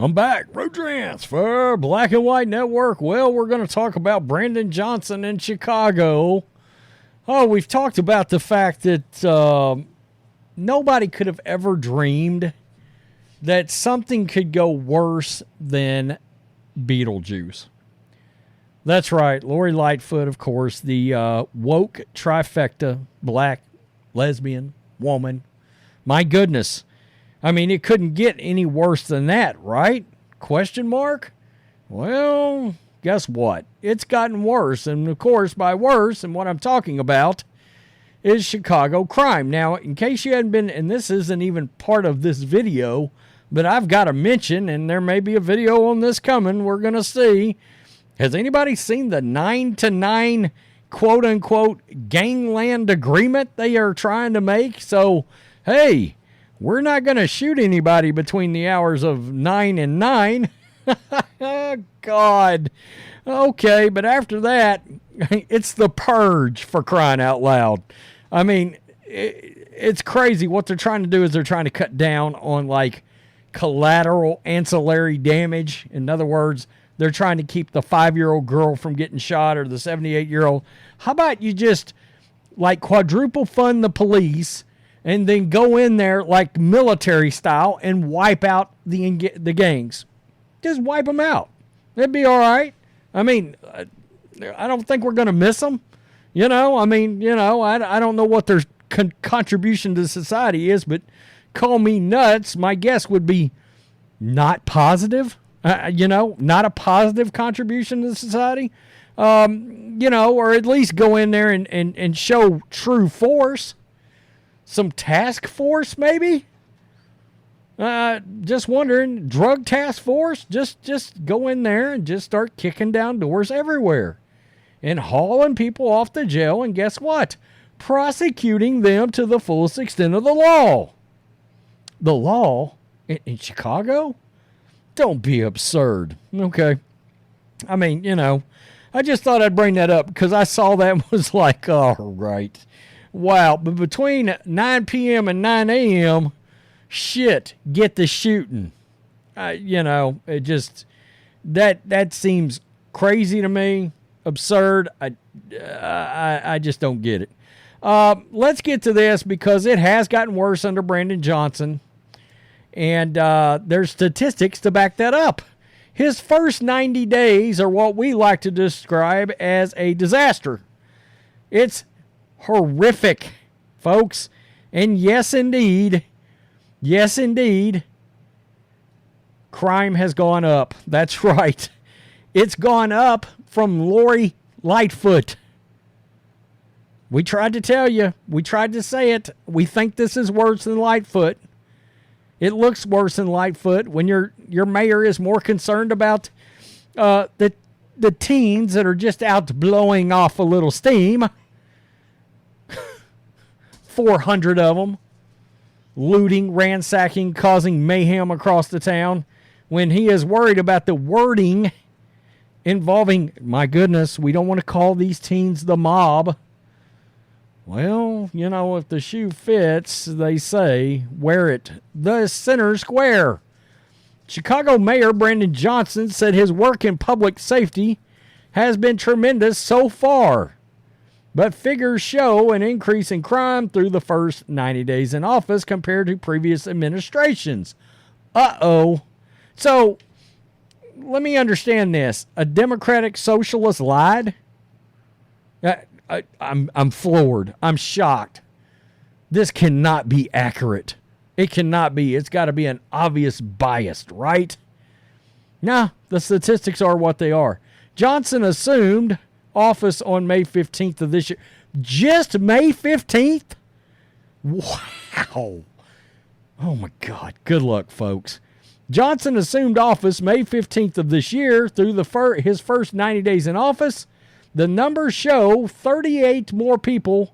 I'm back. Road Transfer, Black and White Network. Well, we're going to talk about Brandon Johnson in Chicago. Oh, we've talked about the fact that nobody could have ever dreamed that something could go worse than Beetlejuice. That's right. Lori Lightfoot, of course, the woke trifecta, black, lesbian, woman. My goodness. I mean, it couldn't get any worse than that, right? Question mark? Well, guess what? It's gotten worse. And, of course, by worse, and what I'm talking about is Chicago crime. Now, in case you hadn't been, and this isn't even part of this video, but I've got to mention, and there may be a video on this coming, we're going to see. Has anybody seen the 9-9 quote-unquote gangland agreement they are trying to make? So, hey, we're not going to shoot anybody between the hours of 9 and 9. God. Okay, but after that, it's the purge, for crying out loud. I mean, it's crazy. What they're trying to do is they're trying to cut down on, like, collateral ancillary damage. In other words, they're trying to keep the 5-year-old girl from getting shot or the 78-year-old. How about you just, like, quadruple fund the police and then go in there like military style and wipe out the gangs? Just wipe them out. It'd be all right. I mean, I don't think we're going to miss them. You know, I mean, you know, I don't know what their contribution to society is, but call me nuts. My guess would be not positive. You know, not a positive contribution to society. You know, or at least go in there and show true force. Some task force, maybe? Just wondering, drug task force? Just go in there and just start kicking down doors everywhere. And hauling people off to jail, and guess what? Prosecuting them to the fullest extent of the law. The law? In Chicago? Don't be absurd. Okay. I mean, you know, I just thought I'd bring that up because I saw that and was like, all right. Wow, but between 9 p.m. and 9 a.m., shit, get the shooting. You know, it just, that seems crazy to me, absurd. I just don't get it. Let's get to this because it has gotten worse under Brandon Johnson, and there's statistics to back that up. His first 90 days are what we like to describe as a disaster. It's horrific, folks. And yes, indeed, crime has gone up. That's right. It's gone up from Lori Lightfoot. We tried to tell you. We tried to say it. We think this is worse than Lightfoot. It looks worse than Lightfoot when your mayor is more concerned about the teens that are just out blowing off a little steam. 400 of them, looting, ransacking, causing mayhem across the town, when he is worried about the wording involving, my goodness, we don't want to call these teens the mob. Well, you know, if the shoe fits, they say, wear it the center square. Chicago Mayor Brandon Johnson said his work in public safety has been tremendous so far. But figures show an increase in crime through the first 90 days in office compared to previous administrations. Uh-oh. So, let me understand this. A Democratic socialist lied? I'm floored. I'm shocked. This cannot be accurate. It cannot be. It's got to be an obvious bias, right? Nah, the statistics are what they are. Johnson assumed office on May 15th of this year. Just May 15th? Wow. Oh, my God. Good luck, folks. Johnson assumed office May 15th of this year. Through his first 90 days in office, the numbers show 38 more people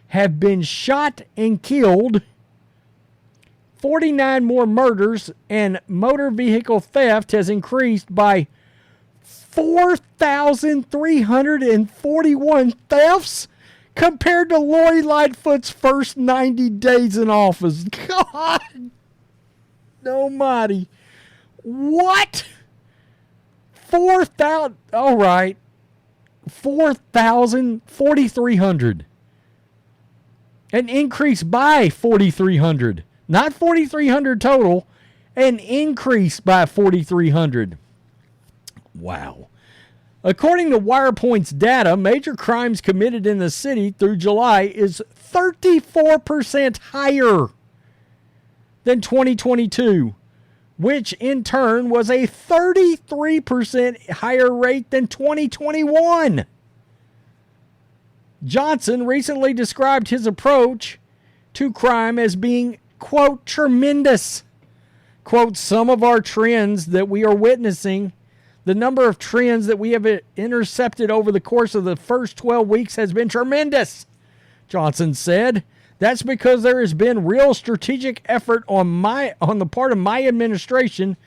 have been shot and killed, 49 more murders, and motor vehicle theft has increased by 4,341 thefts compared to Lori Lightfoot's first 90 days in office. God almighty. What? 4,000. All right. 4,300. An increase by 4,300. Not 4,300 total. An increase by 4,300. Wow. According to WirePoint's data, major crimes committed in the city through July is 34% higher than 2022, which in turn was a 33% higher rate than 2021. Johnson recently described his approach to crime as being, quote, tremendous. Quote, some of our trends that we are witnessing, the number of trends that we have intercepted over the course of the first 12 weeks has been tremendous, Johnson said. That's because there has been real strategic effort on the part of my administration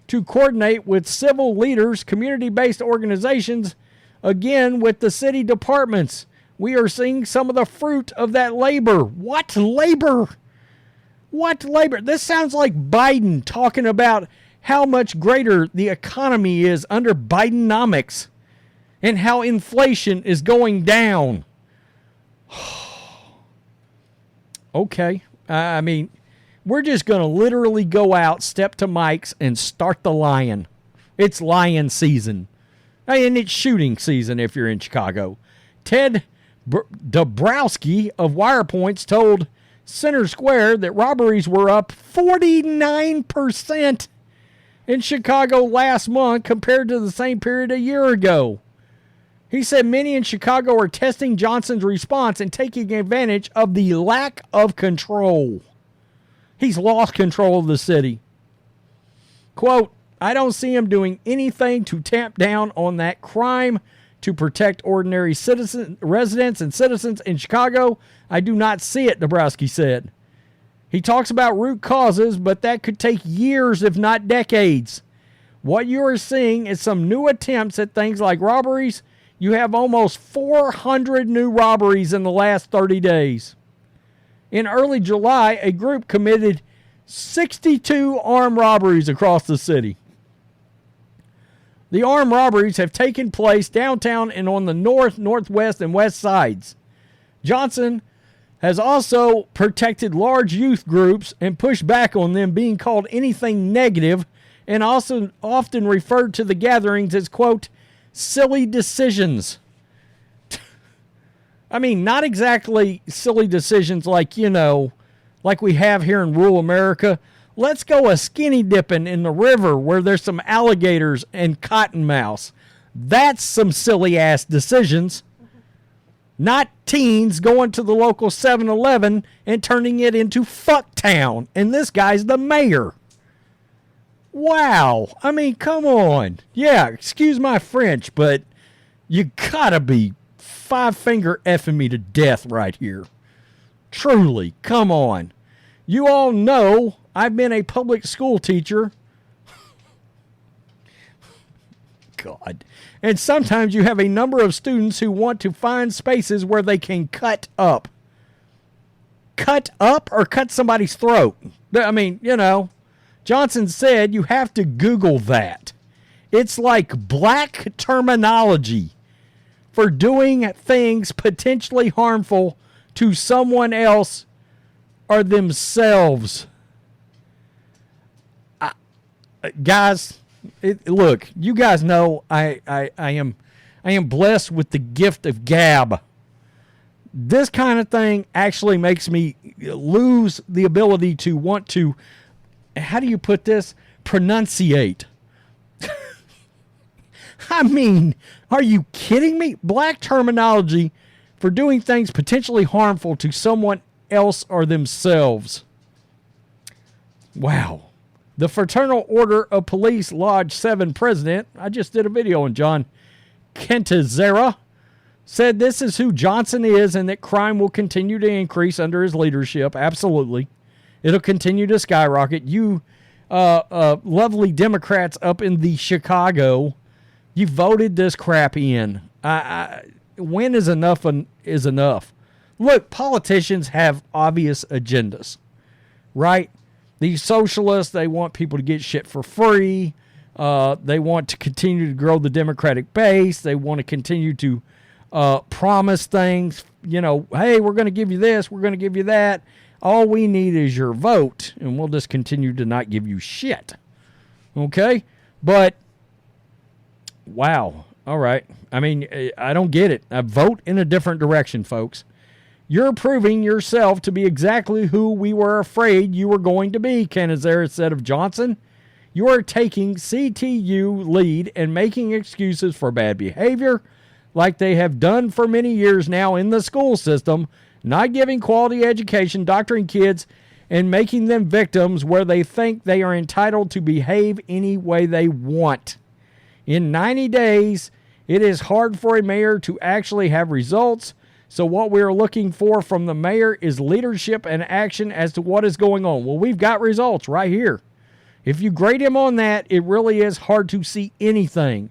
to coordinate with civil leaders, community-based organizations, again with the city departments. We are seeing some of the fruit of that labor. What labor? What labor? This sounds like Biden talking about how much greater the economy is under Bidenomics and how inflation is going down. Okay. I mean, we're just going to literally go out, step to mics, and start the lion. It's lion season. And it's shooting season if you're in Chicago. Ted Dabrowski of WirePoints told Center Square that robberies were up 49% in Chicago last month compared to the same period a year ago. He said many in Chicago are testing Johnson's response and taking advantage of the lack of control. He's lost control of the city. Quote, I don't see him doing anything to tamp down on that crime to protect ordinary residents and citizens in Chicago. I do not see it, Dabrowski said. He talks about root causes, but that could take years, if not decades. What you are seeing is some new attempts at things like robberies. You have almost 400 new robberies in the last 30 days. In early July, a group committed 62 armed robberies across the city. The armed robberies have taken place downtown and on the north, northwest, and west sides. Johnson has also protected large youth groups and pushed back on them being called anything negative, and also often referred to the gatherings as, quote, silly decisions. I mean, not exactly silly decisions like, like we have here in rural America. Let's go a skinny dipping in the river where there's some alligators and cottonmouths. That's some silly ass decisions. Not teens going to the local 7-Eleven and turning it into Fucktown. And this guy's the mayor. Wow. I mean, come on. Yeah, excuse my French, but you gotta be five-finger effing me to death right here. Truly, come on. You all know I've been a public school teacher. God. And sometimes you have a number of students who want to find spaces where they can cut up. Cut up or cut somebody's throat? I mean, Johnson said you have to Google that. It's like black terminology for doing things potentially harmful to someone else or themselves. Guys, look, you guys know I am blessed with the gift of gab. This kind of thing actually makes me lose the ability to want to, how do you put this? Pronunciate. I mean, are you kidding me? Black terminology for doing things potentially harmful to someone else or themselves. Wow. The Fraternal Order of Police Lodge 7 president, I just did a video on John Kentazera, said this is who Johnson is and that crime will continue to increase under his leadership. Absolutely. It'll continue to skyrocket. You lovely Democrats up in the Chicago, you voted this crap in. When is enough is enough. Look, politicians have obvious agendas, right? These socialists, they want people to get shit for free. They want to continue to grow the Democratic base. They want to continue to promise things. You know, hey, we're going to give you this. We're going to give you that. All we need is your vote, and we'll just continue to not give you shit. Okay? But, wow. All right. I mean, I don't get it. Vote in a different direction, folks. You're proving yourself to be exactly who we were afraid you were going to be, Ken Azera said of Johnson. You are taking CTU lead and making excuses for bad behavior like they have done for many years now in the school system, not giving quality education, doctoring kids, and making them victims where they think they are entitled to behave any way they want. In 90 days, it is hard for a mayor to actually have results. So what we're looking for from the mayor is leadership and action as to what is going on. Well, we've got results right here. If you grade him on that, it really is hard to see anything.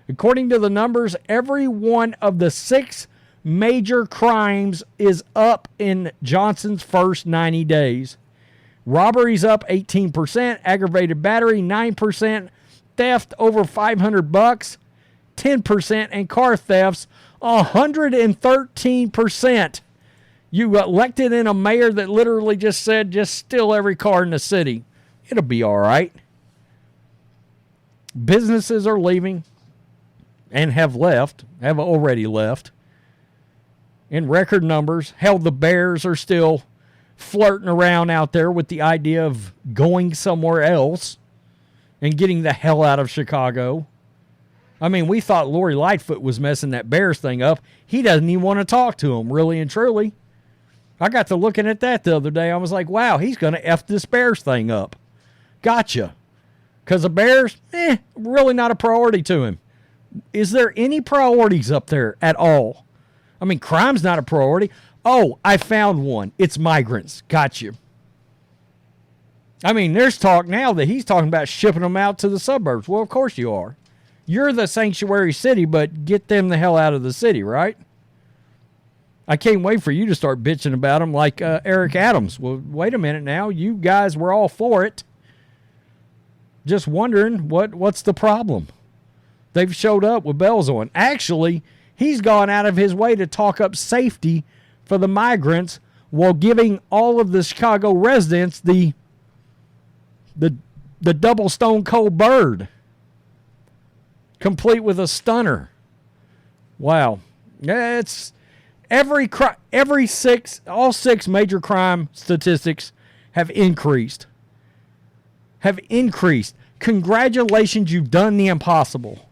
According to the numbers, every one of the 6 major crimes is up in Johnson's first 90 days. Robberies up 18%, aggravated battery 9%, theft over $500, 10%, and car thefts 113%. You elected in a mayor that literally just said, just steal every car in the city. It'll be all right. Businesses are leaving and have already left in record numbers. Hell, the Bears are still flirting around out there with the idea of going somewhere else and getting the hell out of Chicago. I mean, we thought Lori Lightfoot was messing that Bears thing up. He doesn't even want to talk to him, really and truly. I got to looking at that the other day. I was like, wow, he's going to F this Bears thing up. Gotcha. Because the Bears, really not a priority to him. Is there any priorities up there at all? I mean, crime's not a priority. Oh, I found one. It's migrants. Gotcha. I mean, there's talk now that he's talking about shipping them out to the suburbs. Well, of course you are. You're the sanctuary city, but get them the hell out of the city, right? I can't wait for you to start bitching about them like Eric Adams. Well, wait a minute now. You guys were all for it. Just wondering what's the problem. They've showed up with bells on. Actually, he's gone out of his way to talk up safety for the migrants while giving all of the Chicago residents the double stone cold bird, complete with a stunner. Wow. It's all 6 major crime statistics have increased. Congratulations, you've done the impossible.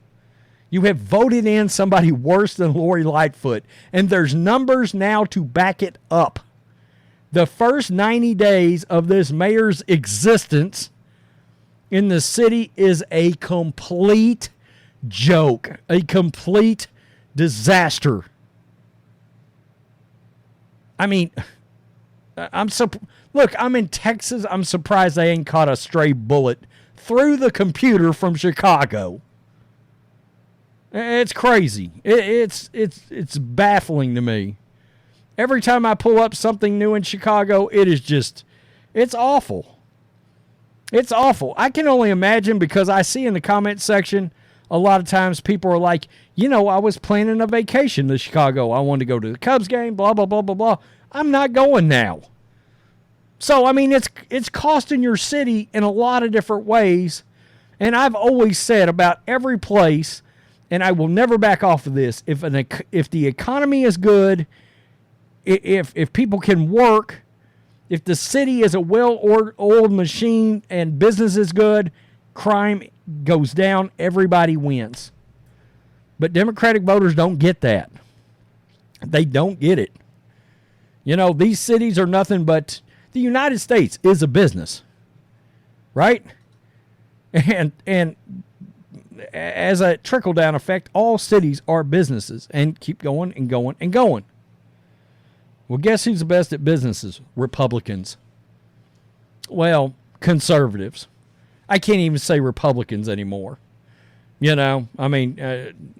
You have voted in somebody worse than Lori Lightfoot, and there's numbers now to back it up. The first 90 days of this mayor's existence in the city is a complete joke, a complete disaster. I mean, look, I'm in Texas. I'm surprised they ain't caught a stray bullet through the computer from Chicago. It's crazy. It's baffling to me. Every time I pull up something new in Chicago, it's awful. It's awful. I can only imagine, because I see in the comment section a lot of times people are like, I was planning a vacation to Chicago. I wanted to go to the Cubs game, blah, blah, blah, blah, blah. I'm not going now. So, I mean, it's costing your city in a lot of different ways. And I've always said about every place, and I will never back off of this, if the economy is good, if people can work, if the city is a well-oiled machine and business is good, crime goes down, everybody wins. But Democratic voters don't get that. They don't get it. These cities are nothing but, the United States is a business, right? And as a trickle-down effect, all cities are businesses and keep going and going and going. Well, guess who's the best at businesses? Republicans. Well, conservatives. I can't even say Republicans anymore. I mean,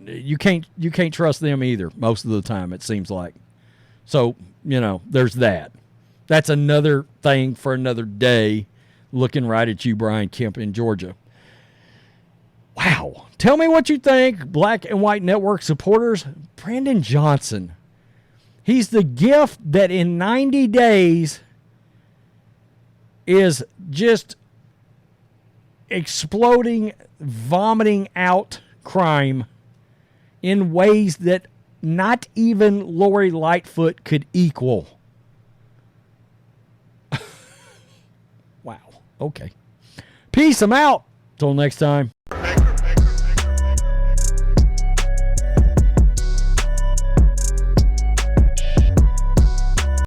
you can't trust them either most of the time, it seems like. So, there's that. That's another thing for another day. Looking right at you, Brian Kemp in Georgia. Wow. Tell me what you think, Black and White Network supporters. Brandon Johnson. He's the gift that in 90 days is just exploding, vomiting out crime in ways that not even Lori Lightfoot could equal. Wow. Okay. Peace. I'm out. Till next time.